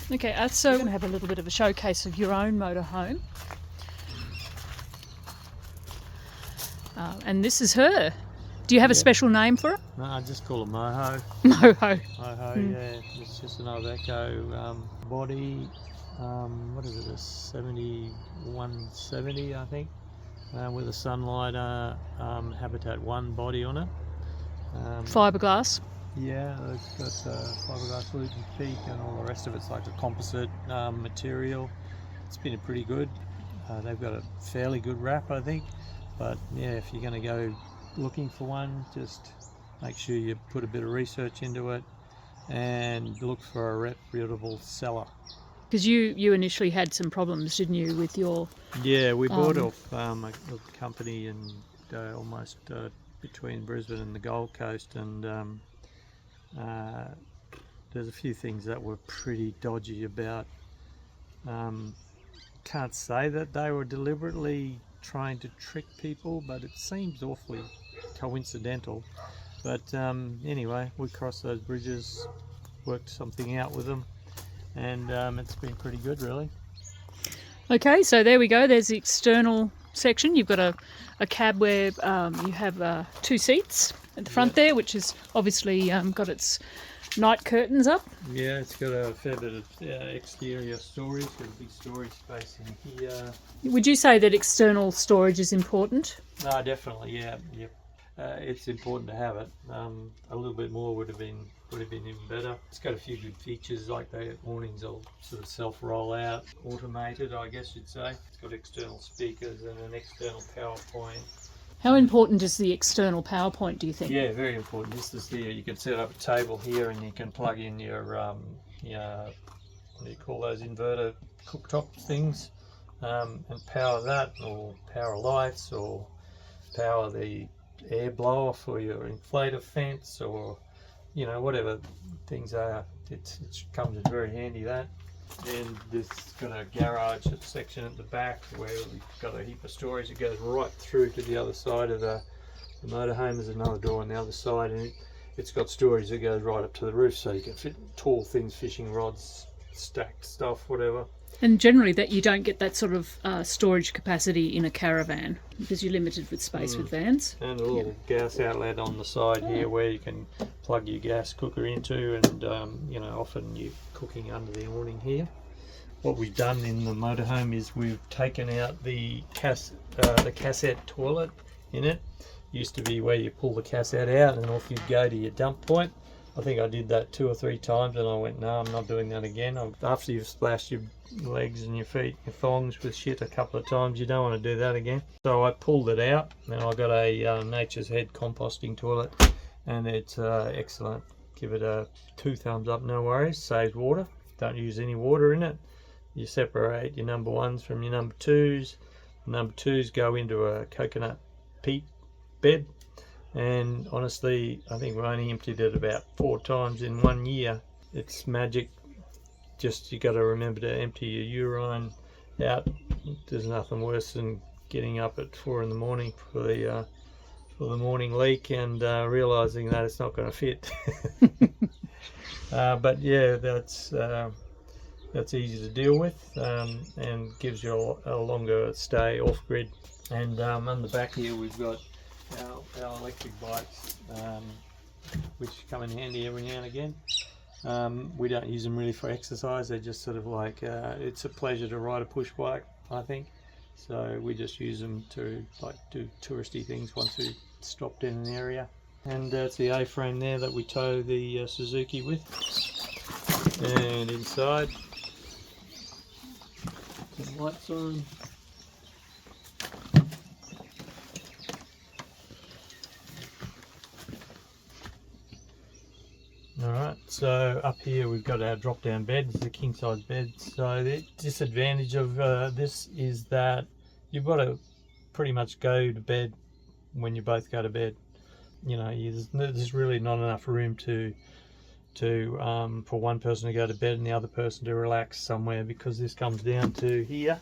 Okay, so we're going to have a little bit of a showcase of your own motorhome. And this is her. Do you have a special name for it? No, I just call it Moho. Moho. Moho, yeah. It's just an old Echo body. What is it? A 7170, I think, with a Sunlighter Habitat 1 body on it. Fiberglass. Yeah, it's got fiberglass loop and peak, and all the rest of it's like a composite material. It's been pretty good. They've got a fairly good wrap, I think. But yeah, if you're going to go looking for one, just make sure you put a bit of research into it and look for a reputable seller. Because you initially had some problems, didn't you, with your... Yeah, we bought off a company in almost between Brisbane and the Gold Coast, and there's a few things that were pretty dodgy about. Can't say that they were deliberately trying to trick people, but it seems awfully coincidental. But anyway, we crossed those bridges, worked something out with them, and it's been pretty good, really. Okay, so there we go. There's the external section. You've got a cab where you have 2 seats at the front there, which has obviously got its night curtains up. Yeah, it's got a fair bit of exterior storage. There's a big storage space in here. Would you say that external storage is important? No, definitely, yeah. It's important to have it. A little bit more would have been even better. It's got a few good features, like the awnings will sort of self-roll out, automated, I guess you'd say. It's got external speakers and an external power point. How important is the external power point, do you think? Yeah, very important. This is here. You can set up a table here, and you can plug in your what do you call those, inverter cooktop things, and power that, or power lights, or power the air blower for your inflator fence, or whatever things are. It comes in very handy, that. And this got a garage section at the back where we've got a heap of storage that goes right through to the other side of the motorhome. There's another door on the other side, and it's got storage that goes right up to the roof, so you can fit tall things, fishing rods, stacked stuff, whatever. And generally that you don't get that sort of storage capacity in a caravan, because you're limited with space with vans. And a little gas outlet on the side here where you can plug your gas cooker into, and often you're cooking under the awning here. What we've done in the motorhome is we've taken out the cassette toilet in it. Used to be where you pull the cassette out and off you'd go to your dump point. I think I did that 2 or 3 times, and I went, no, I'm not doing that again. After you've splashed your legs and your feet, your thongs with shit a couple of times, you don't want to do that again. So I pulled it out, and I got a Nature's Head composting toilet, and it's excellent. Give it a 2 thumbs up, no worries. Saves water. Don't use any water in it. You separate your number 1s from your number 2s. Number 2s go into a coconut peat bed. And honestly, I think we only emptied it about 4 times in 1 year. It's magic. Just you got to remember to empty your urine out. There's nothing worse than getting up at 4 in the morning for the morning leak and realizing that it's not going to fit. But yeah, that's easy to deal with, and gives you a longer stay off grid. And on the back here we've got our electric bikes, which come in handy every now and again. We don't use them really for exercise. They're just sort of like it's a pleasure to ride a push bike, I think. So we just use them to do touristy things once we've stopped in an area. And it's the A-frame there that we tow the Suzuki with. And inside, some lights on. Alright, so up here we've got our drop down bed. It's a king size bed. So the disadvantage of this is that you've got to pretty much go to bed when you both go to bed. There's really not enough room to for one person to go to bed and the other person to relax somewhere, because this comes down to here.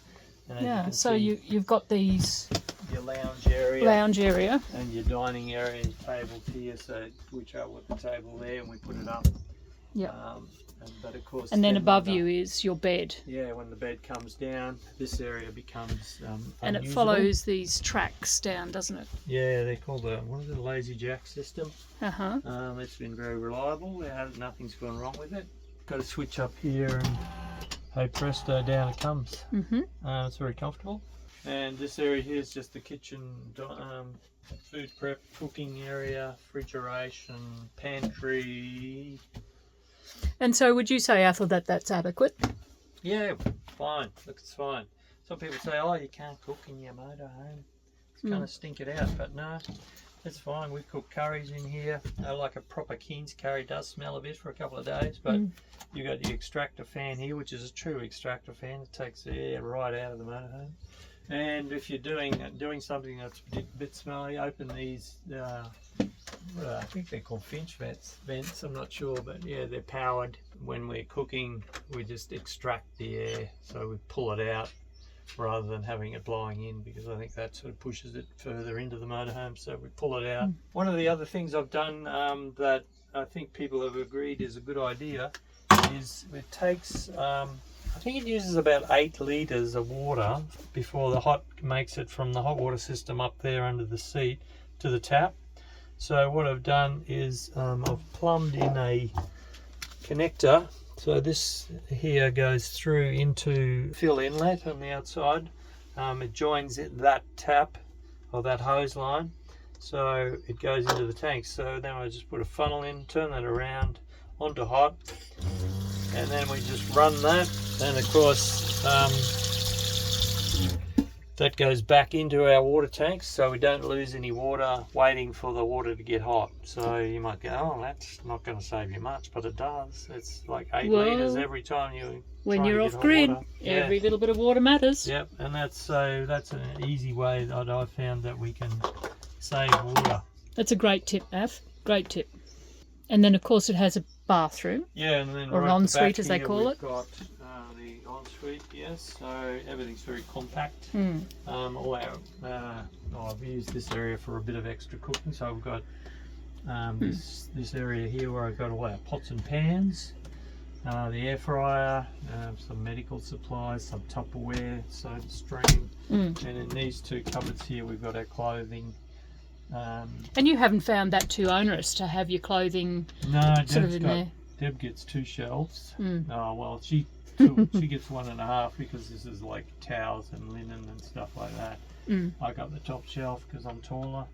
Yeah, so you've got these... your lounge area and your dining area and tables here, so we travel with the table there and we put it up Yeah. But of course, And then above you is your bed. Yeah, when the bed comes down, this area becomes And it unusable. follows these tracks down, doesn't it? Yeah, they're called the lazy jack system. Uh-huh. It's been very reliable. Nothing's gone wrong with it. Got a switch up here, and hey presto, down it comes. Mm-hmm. It's very comfortable. And this area here is just the kitchen, food prep, cooking area, refrigeration, pantry. And so would you say, Athel, that that's adequate? Yeah, fine. Look, it's fine. Some people say, oh, you can't cook in your motorhome. It's kind of stink it out. But no, it's fine. We cook curries in here. Like a proper King's curry does smell a bit for a couple of days. But you've got the extractor fan here, which is a true extractor fan. It takes the air right out of the motorhome. And if you're doing something that's a bit smelly, open these, I think they're called Finch vents, I'm not sure, but yeah, they're powered. When we're cooking, we just extract the air, so we pull it out rather than having it blowing in, because I think that sort of pushes it further into the motorhome, so we pull it out. One of the other things I've done that I think people have agreed is a good idea is it takes, I think it uses about 8 litres of water before makes it from the hot water system up there under the seat to the tap. So what I've done is I've plumbed in a connector. So this here goes through into fill inlet on the outside. It joins that tap or that hose line. So it goes into the tank. So then I just put a funnel in, turn that around onto hot, and then we just run that, and of course that goes back into our water tanks, so we don't lose any water waiting for the water to get hot. So you might go, oh, that's not going to save you much, but it does. It's like 8 litres every time when you're off grid. Every little bit of water matters. Yep, and that's an easy way that I've found that we can save water. That's a great tip, Af. Great tip. And then of course it has a bathroom. Yeah, and then or right an ensuite as they call it. We've got the ensuite, yes. So everything's very compact. I've used this area for a bit of extra cooking. So I've got this area here where I've got all our pots and pans, the air fryer, some medical supplies, some Tupperware, soda stream, and in these two cupboards here we've got our clothing. And you haven't found that too onerous to have your clothing sort of in there? Deb gets 2 shelves. Oh well, she gets 1.5 because this is like towels and linen and stuff like that. I got the top shelf because I'm taller.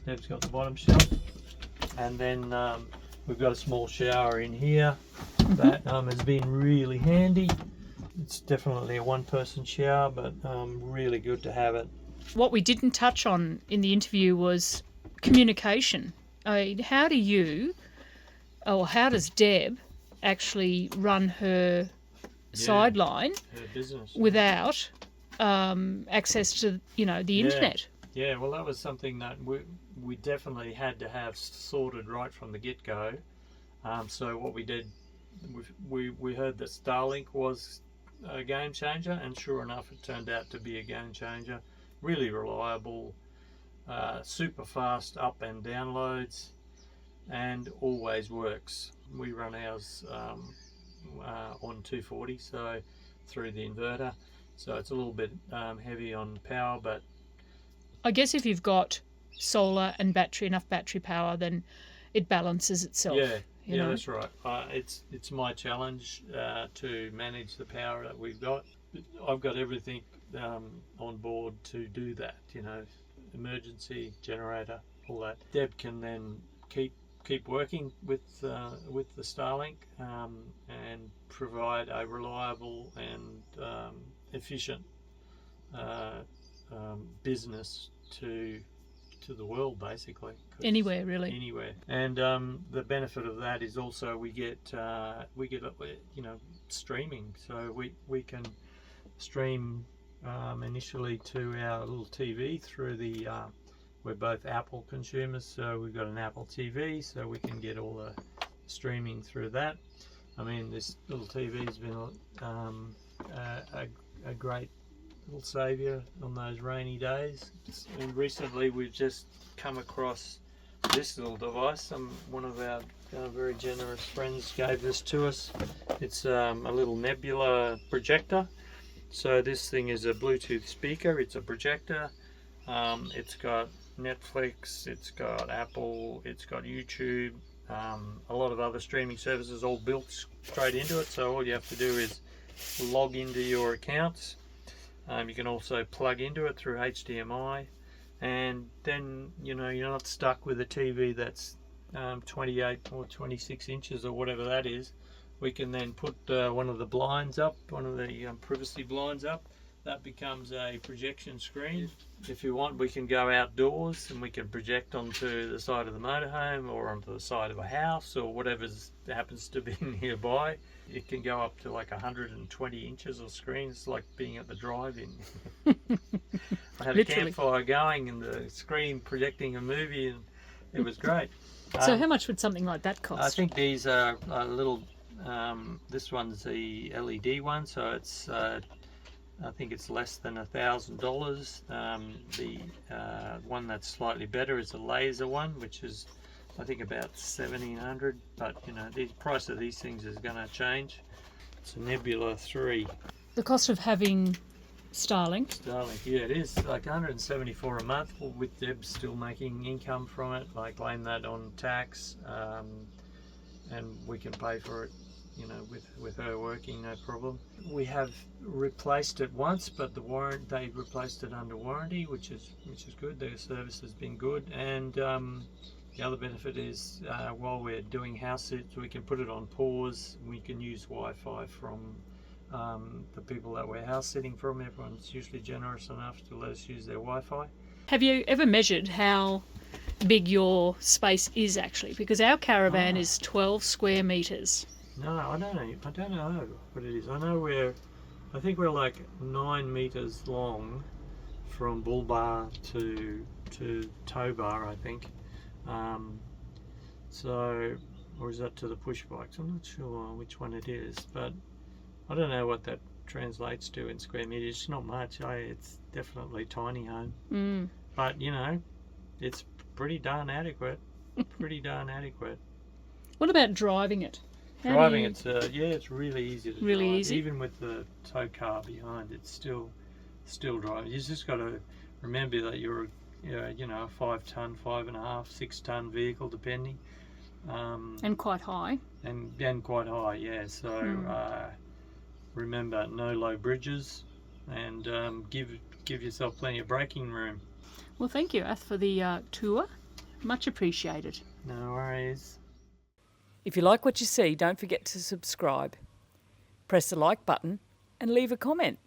Deb's got the bottom shelf, and then we've got a small shower in here that has been really handy. It's definitely a one-person shower, but really good to have it. What we didn't touch on in the interview was communication. How does Deb actually run her sideline her business without access to the internet? Yeah, well, that was something that we definitely had to have sorted right from the get-go. So what we did, we heard that Starlink was a game changer, and sure enough, it turned out to be a game changer. Really reliable, super fast up and downloads, and always works. We run ours on 240, so through the inverter, so it's a little bit heavy on power, but I guess if you've got solar and enough battery power, then it balances itself. Yeah, that's right. It's my challenge to manage the power that we've got. I've got everything on board to do that, emergency generator, all that. Deb can then keep working with the Starlink and provide a reliable and efficient business to the world, basically. Anywhere, really. Anywhere. And the benefit of that is also we get streaming. So we can stream initially to our little TV through the we're both Apple consumers, so we've got an Apple TV, so we can get all the streaming through that. I mean, this little TV has been a great little saviour on those rainy days. And recently we've just come across this little device. One of our Very generous friends gave this to us. It's a little nebula projector. So this thing is a Bluetooth speaker. It's a projector. It's got Netflix, it's got Apple, it's got YouTube, a lot of other streaming services all built straight into it. So all you have to do is log into your accounts. You can also plug into it through HDMI, and then you're not stuck with a TV that's 28 or 26 inches or whatever that is. We can then put one of the blinds up, one of the privacy blinds up. That becomes a projection screen. If you want, we can go outdoors and we can project onto the side of the motorhome or onto the side of a house or whatever happens to be nearby. It can go up to like 120 inches of screen. It's like being at the drive-in. I had a campfire going and the screen projecting a movie, and it was great. So how much would something like that cost? I think these are a little, this one's the LED one, so it's I think it's less than $1,000. The one that's slightly better is a laser one, which is I think about $1,700. But the price of these things is going to change. It's a Nebula 3. The cost of having Starlink. Starlink, yeah, it is like $174 a month. With Deb still making income from it, I claim that on tax, and we can pay for it. With her working, no problem. We have replaced it once, but they replaced it under warranty, which is good. Their service has been good, and the other benefit is while we're doing house sits, we can put it on pause. We can use Wi-Fi from the people that we're house sitting from. Everyone's usually generous enough to let us use their Wi-Fi. Have you ever measured how big your space is actually? Because our caravan is 12 square metres. No, I don't know what it is. I think we're like 9 meters long from bull bar to tow bar, I think. Or is that to the push bikes? I'm not sure which one it is, but I don't know what that translates to in square meters. It's not much. It's definitely tiny home. But it's pretty darn adequate. What about driving it? Driving it's really easy to drive. Easy? Even with the tow car behind, it's still driving. You just got to remember that you're a 5-ton, 5.5, 6-ton vehicle depending. And quite high. And quite high, yeah. So remember, no low bridges, and give yourself plenty of braking room. Well, thank you, Ath, for the tour. Much appreciated. No worries. If you like what you see, don't forget to subscribe. Press the like button and leave a comment.